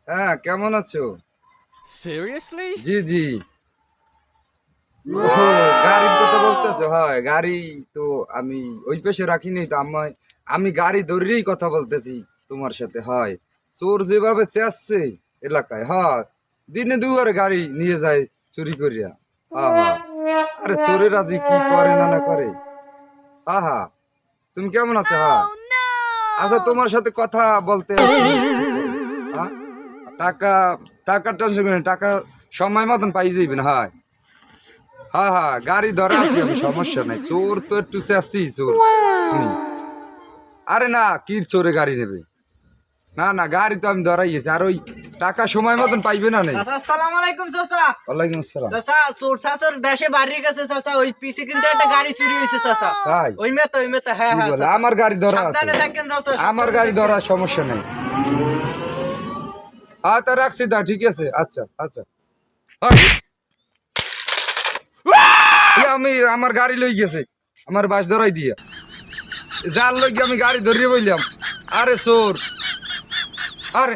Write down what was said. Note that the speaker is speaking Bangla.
হ্যাঁ, কেমন আছো? Seriously? জি জি। ও, গাড়ির কথা বলতেছো? হয়, গাড়ি তো আমি ওই পাশে রাখিনি তো। আমি গাড়ি ধরেই কথা বলতেছি তোমার সাথে। হয়, চোর যেভাবে চেঁচছে এলাকায়, হয় দিনে দুবারে গাড়ি নিয়ে যায় চুরি করিয়া। হ্যাঁ হ্যাঁ, আরে চোরেরা যে কি করে না না করে। হ্যাঁ হ্যাঁ, তুমি কেমন আছো? হ্যাঁ, আচ্ছা, তোমার সাথে কথা বলতে আসছি উপরে। হ্যাঁ, টাকা টাকার টেনশন করেন, টাকা সময় মতন পাই যাইবেন। হয়, হ্যাঁ হ্যাঁ, গাড়ি ধরা আছি আমি, সমস্যা নাই। চোর তো একটু চেষ্টি চোর শুনি। আরে না, কি চোরে গাড়ি নেবে? না না, গাড়ি তো আমি ধরাই গেছি। আর ওই টাকা সময় মতন পাইবে না নেই। চাচা আসসালামু আলাইকুম চাচা। ওয়ালাইকুম আসসালাম। চাচা চোর চাচার দেশে বাড়ি গেছে চাচা, ওই পিসি কিন্তু একটা গাড়ি চুরি হয়েছে চাচা। তাই? ওই মেতে হ্যাঁ কি হ্যাঁ বলে? চাচা। আমার গাড়ি ধরা আছে। সাবধানে থাকেন চাচা, আমার সাবধানে গাড়ি থাকেন। ধরার সমস্যা নেই। হ্যাঁ, তা রাখছি, তা ঠিক আছে। আচ্ছা আচ্ছা। হয়, আমি আমার গাড়ি লই গেছে, আমার বাস ধরাই দিয়া যার লই আমি গাড়ি ধরিয়ে বললাম। আরে চোর, আরে